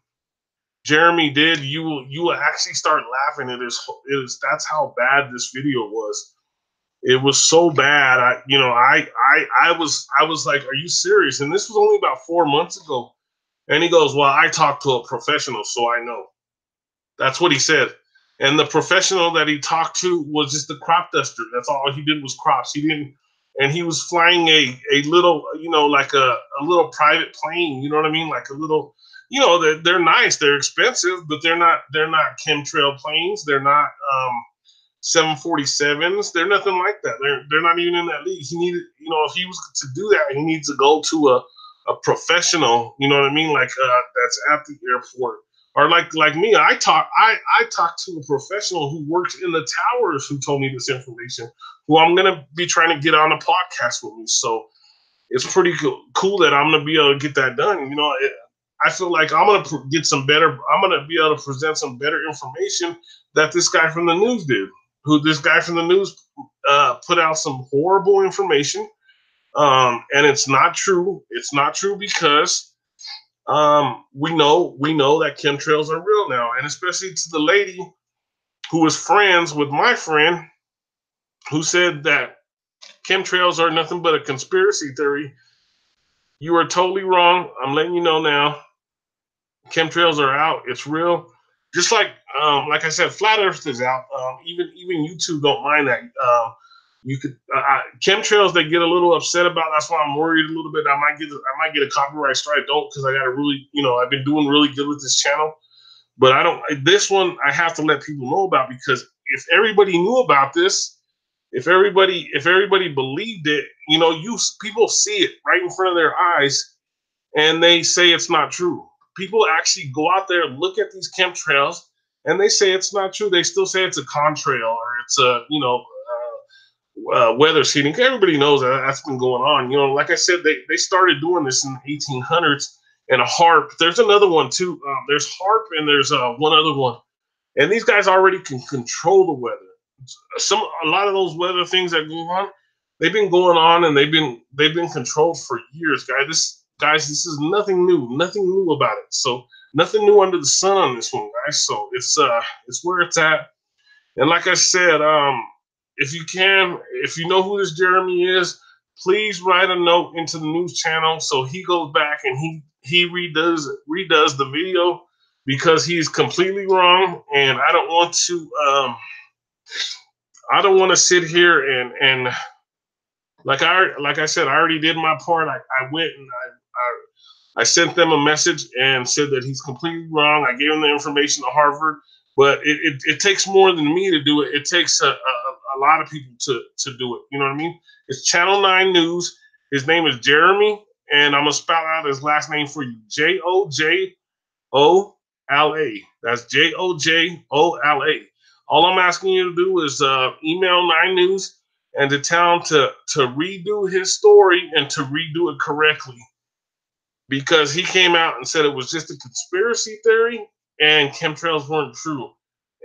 did, you will actually start laughing. It is that's how bad this video was. It was so bad. I was like, are you serious? And this was only about 4 months ago. And he goes, well, I talked to a professional, so I know. That's what he said. And the professional that he talked to was just a crop duster. That's all he did was crops. He didn't, and he was flying a little, you know, like a little private plane. You know what I mean? Like a little, you know, they're nice, they're expensive, but they're not chemtrail planes. They're not 747s. They're nothing like that. They're not even in that league. He needed, you know, if he was to do that, he needs to go to a professional. You know what I mean? Like that's at the airport. Or like me, I talked to a professional who works in the towers who told me this information, who I'm gonna be trying to get on a podcast with me. So it's pretty cool that I'm gonna be able to get that done. You know, I feel like I'm gonna I'm gonna be able to present some better information that this guy from the news did. This guy from the news put out some horrible information, and it's not true. It's not true because we know that chemtrails are real now, and especially to the lady who was friends with my friend who said that chemtrails are nothing but a conspiracy theory. You are totally wrong. I'm letting you know now. Chemtrails are out. It's real. Just like I said, flat Earth is out. Even YouTube don't mind that. You could chemtrails they get a little upset about. That's why I'm worried a little bit. I might get a copyright strike. Don't, because I got to really, you know, I've been doing really good with this channel, but I don't. This one I have to let people know about, because if everybody knew about this, if everybody believed it, you know, people see it right in front of their eyes, and they say it's not true. People actually go out there and look at these chemtrails, and they say it's not true. They still say it's a contrail, or it's a, you know, weather seeding. Everybody knows that's been going on. You know, like I said, they started doing this in the 1800s. And a HARP. There's another one too. There's HARP and there's one other one. And these guys already can control the weather. A lot of those weather things that go on, they've been going on, and they've been controlled for years, guys. This is nothing new. Nothing new about it. So nothing new under the sun on this one, guys. So it's where it's at. And like I said, if you know who this Jeremy is, please write a note into the news channel so he goes back and he redoes the video, because he's completely wrong. And I don't want to sit here and like I said, I already did my part. I went and I sent them a message and said that he's completely wrong. I gave him the information to Harvard, but it takes more than me to do it. It takes a lot of people to do it. You know what I mean? It's Channel 9 News. His name is Jeremy, and I'm gonna spell out his last name for you. Jojola. That's Jojola. All I'm asking you to do is email 9 News and to tell him to redo his story and to redo it correctly, because he came out and said it was just a conspiracy theory and chemtrails weren't true.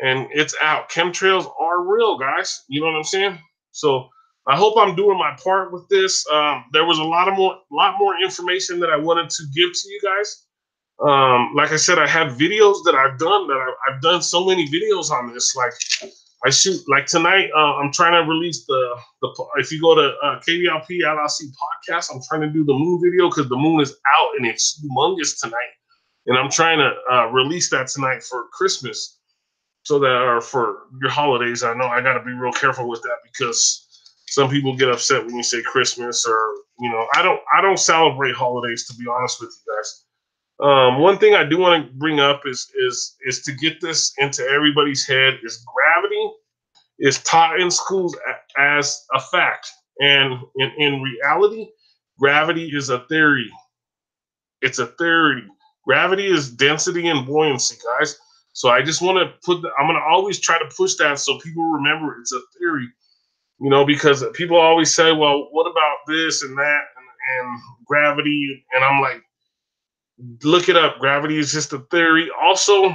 And it's out. Chemtrails are real, guys. You know what I'm saying? So I hope I'm doing my part with this. There was a lot more information that I wanted to give to you guys. Like I said, I have videos that I've done I've done so many videos on this. Like I shoot, like tonight, I'm trying to release the if you go to KBLP LLC podcast, I'm trying to do the moon video because the moon is out and it's humongous tonight. And I'm trying to release that tonight for Christmas, so that, or for your holidays. I know I got to be real careful with that because some people get upset when you say Christmas, or, you know, I don't celebrate holidays, to be honest with you guys. One thing I do want to bring up is to get this into everybody's head is gravity is taught in schools as a fact. And in reality, gravity is a theory. It's a theory. Gravity is density and buoyancy, guys. So I just want to I'm going to always try to push that so people remember it's a theory, you know, because people always say, well, what about this and that and gravity? And I'm like, look it up. Gravity is just a theory. Also,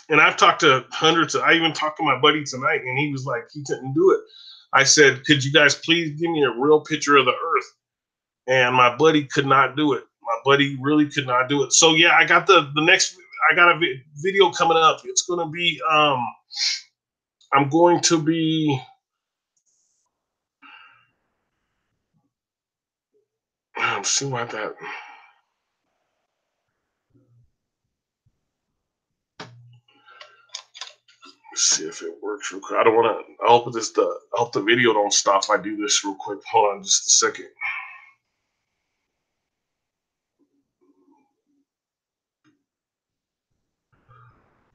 and I've talked to hundreds I even talked to my buddy tonight, and he was like, he couldn't do it. I said, could you guys please give me a real picture of the Earth? And my buddy could not do it. My buddy really could not do it. So yeah, I got the next, I got a video coming up. It's going to be, I'm going to be, I'm seeing about that. Let's see if it works real quick. I don't want to, I hope the video don't stop if I do this real quick. Hold on just a second.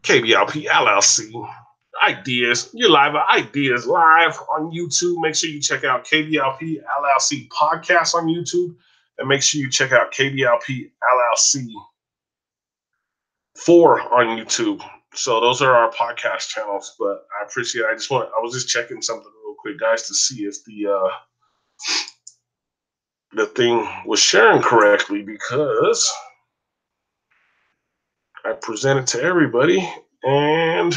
KBLP LLC. Ike Diaz. You're live at Ike Diaz live on YouTube. Make sure you check out KBLP LLC podcast on YouTube. And make sure you check out KBLP LLC 4 on YouTube. So those are our podcast channels. But I appreciate it. I was just checking something real quick, guys, to see if the thing was sharing correctly, because I presented to everybody and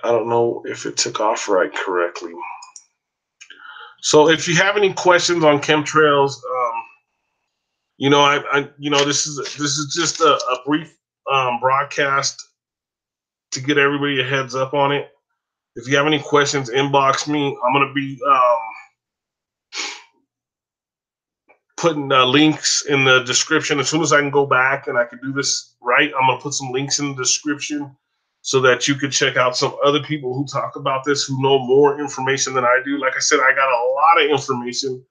I don't know if it took off right correctly. So if you have any questions on chemtrails, you know, this is just a brief broadcast to get everybody a heads up on it. If you have any questions, inbox me. I'm gonna be putting links in the description as soon as I can go back and I can do this right. I'm gonna put some links in the description so that you could check out some other people who talk about this, who know more information than I do. Like I said, I got a lot of information.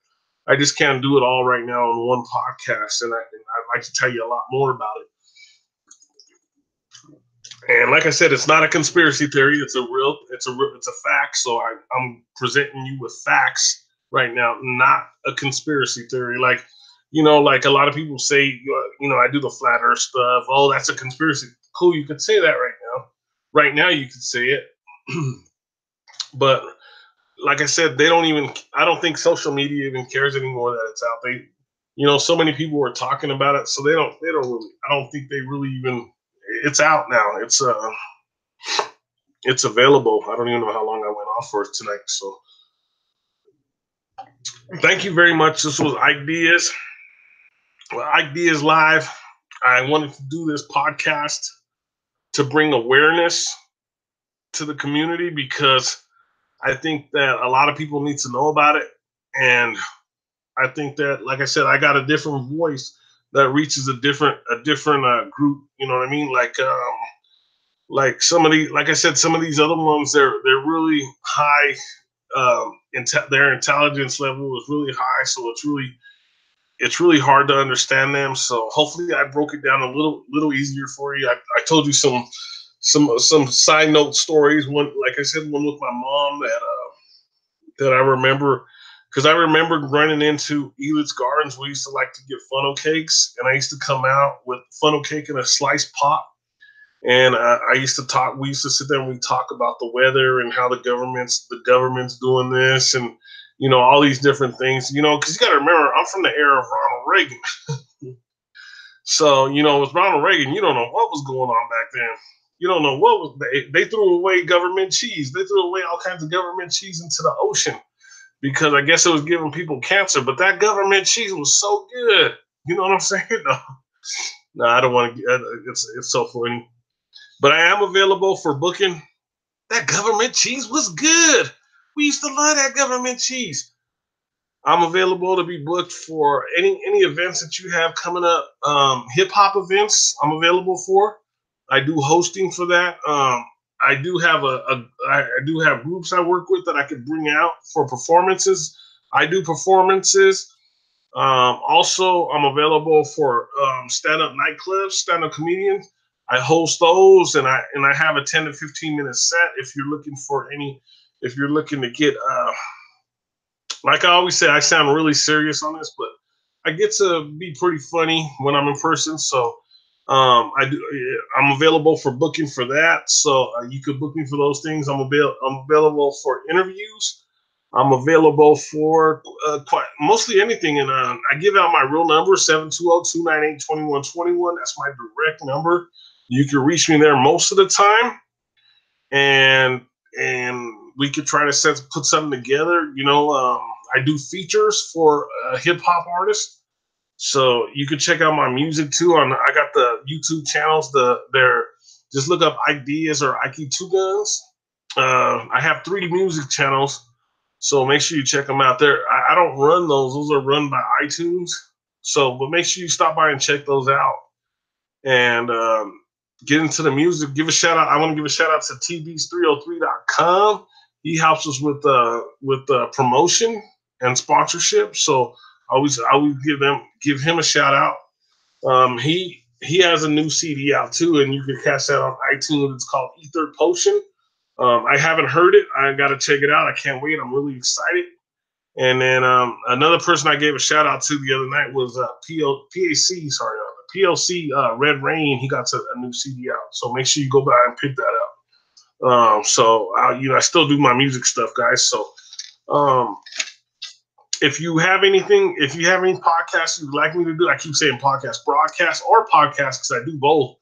I just can't do it all right now on one podcast, and I'd like to tell you a lot more about it. And like I said, it's not a conspiracy theory. It's a fact. So I'm presenting you with facts right now, not a conspiracy theory. Like, you know, like a lot of people say, you know, I do the flat Earth stuff. Oh, that's a conspiracy. Cool, you could say that right now. Right now, you could say it, but like I said, I don't think social media even cares anymore that it's out. You know, so many people were talking about it, so they don't really, I don't think they really even, it's out now. It's available. I don't even know how long I went off for tonight. So thank you very much. This was Ike Diaz. Ike Diaz Live. I wanted to do this podcast to bring awareness to the community, because I think that a lot of people need to know about it. And I think that, like I said, I got a different voice that reaches a different group. You know what I mean? Like like I said, some of these other ones, they're really high. Their intelligence level is really high, so it's really hard to understand them. So hopefully, I broke it down a little easier for you. I told you some side note stories. One, like I said, one with my mom that I remember Because I remember running into Elit's Gardens. We used to like to get funnel cakes, and I used to come out with funnel cake and a sliced pop. And I used to talk. We used to sit there and we talk about the weather and how the government's doing this, and all these different things. Because you got to remember, I'm from the era of Ronald Reagan. So with Ronald Reagan, you don't know what was going on back then. You don't know what was. They threw away government cheese. They threw away all kinds of government cheese into the ocean because I guess it was giving people cancer. But that government cheese was so good. You know what I'm saying? No, I don't want to. It's so funny. But I am available for booking. That government cheese was good. We used to love that government cheese. I'm available to be booked for any events that you have coming up. Hip hop events I'm available for. I do hosting for that. I do have I do have groups I work with that I could bring out for performances. I do performances. Also, I'm available for stand-up nightclubs, stand-up comedians. I host those, and I have a 10 to 15 minute set. If you're looking to get, like I always say, I sound really serious on this, but I get to be pretty funny when I'm in person. So I'm available for booking for that. So you could book me for those things. I'm available for interviews. I'm available for mostly anything. And I give out my real number, 720-298-2121. That's my direct number. You can reach me there most of the time. And we could try to put something together. I do features for hip hop artists. So you can check out my music too. I got the YouTube channels. They're just look up Ike Diaz or Ike Two Guns. I have 3 music channels. So make sure you check them out there. I don't run those. Those are run by iTunes. So, but make sure you stop by and check those out. And get into the music. Give a shout out. I want to give a shout out to tbeats303.com. He helps us with promotion and sponsorship. So I always give him a shout out. He has a new CD out too, and you can catch that on iTunes. It's called Ether Potion. I haven't heard it. I got to check it out. I can't wait. I'm really excited. And then another person I gave a shout out to the other night was PLC Red Rain. He got a new CD out. So make sure you go by and pick that up. I still do my music stuff, guys. So if you have any podcasts you'd like me to do, I keep saying podcast, broadcast, or podcast because I do both.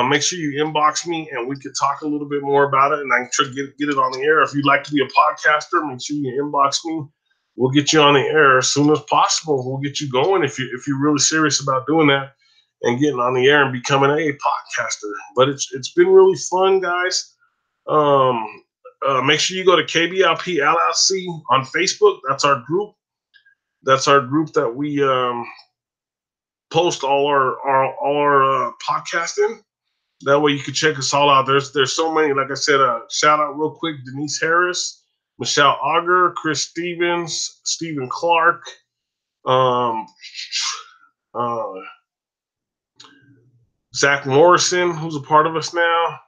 Make sure you inbox me and we could talk a little bit more about it, and I can try to get it on the air. If you'd like to be a podcaster, make sure you inbox me. We'll get you on the air as soon as possible. We'll get you going if you're really serious about doing that and getting on the air and becoming a podcaster. But it's been really fun, guys. Make sure you go to KBLP LLC on Facebook. That's our group. That's our group that we post all our podcasting. That way you can check us all out. There's so many. Like I said, shout out real quick: Denise Harris, Michelle Auger, Chris Stevens, Stephen Clark, Zach Morrison, who's a part of us now,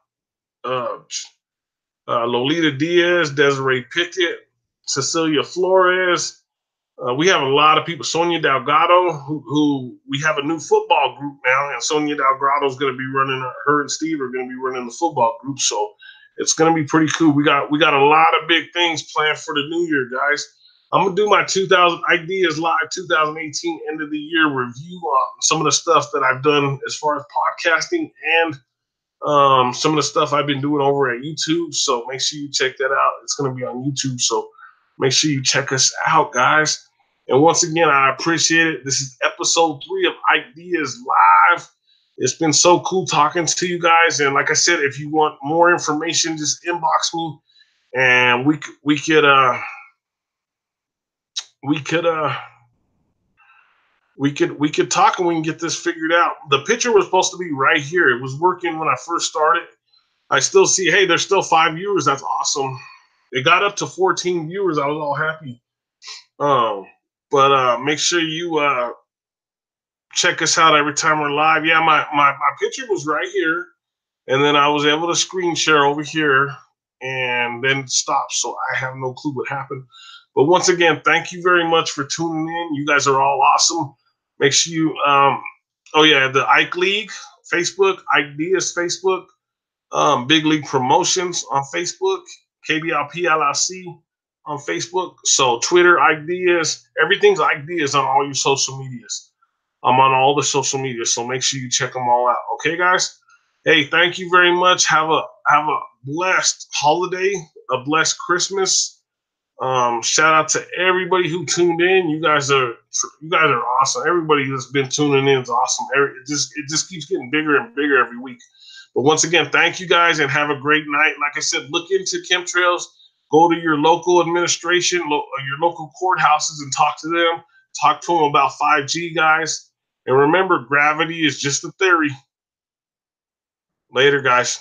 Lolita Diaz, Desiree Pickett, Cecilia Flores. We have a lot of people. Sonia Delgado, who we have a new football group now, and Sonia Delgado is going to be running. Her and Steve are going to be running the football group, so it's going to be pretty cool. We got a lot of big things planned for the new year, guys. I'm gonna do my 2000 Ideas Live 2018 end of the year review on some of the stuff that I've done as far as podcasting and some of the stuff I've been doing over at YouTube. So make sure you check that out. It's going to be on YouTube. So make sure you check us out, guys. And once again, I appreciate it. This is episode 3 of Ideas Live. It's been so cool talking to you guys. And like I said, if you want more information, just inbox me, and we could talk and we can get this figured out. The picture was supposed to be right here. It was working when I first started. I still see, hey, there's still 5 viewers. That's awesome. It got up to 14 viewers. I was all happy. But make sure you check us out every time we're live. Yeah, my picture was right here, and then I was able to screen share over here and then stop. So I have no clue what happened. But once again, thank you very much for tuning in. You guys are all awesome. Make sure you, oh yeah, the Ike League Facebook, Ike Diaz Facebook, Big League Promotions on Facebook, KBLP LLC on Facebook. So Twitter, Ike Diaz, everything's Ike Diaz on all your social medias. I'm on all the social media, so make sure you check them all out. Okay, guys? Hey, thank you very much. Have a blessed holiday, a blessed Christmas. Shout out to everybody who tuned in. You guys are awesome. Everybody that's been tuning in is awesome. It just keeps getting bigger and bigger every week. But once again, thank you guys and have a great night. Like I said, look into chemtrails. Go to your local administration, your local courthouses, and talk to them. Talk to them about 5G, guys. And remember, gravity is just a theory. Later, guys.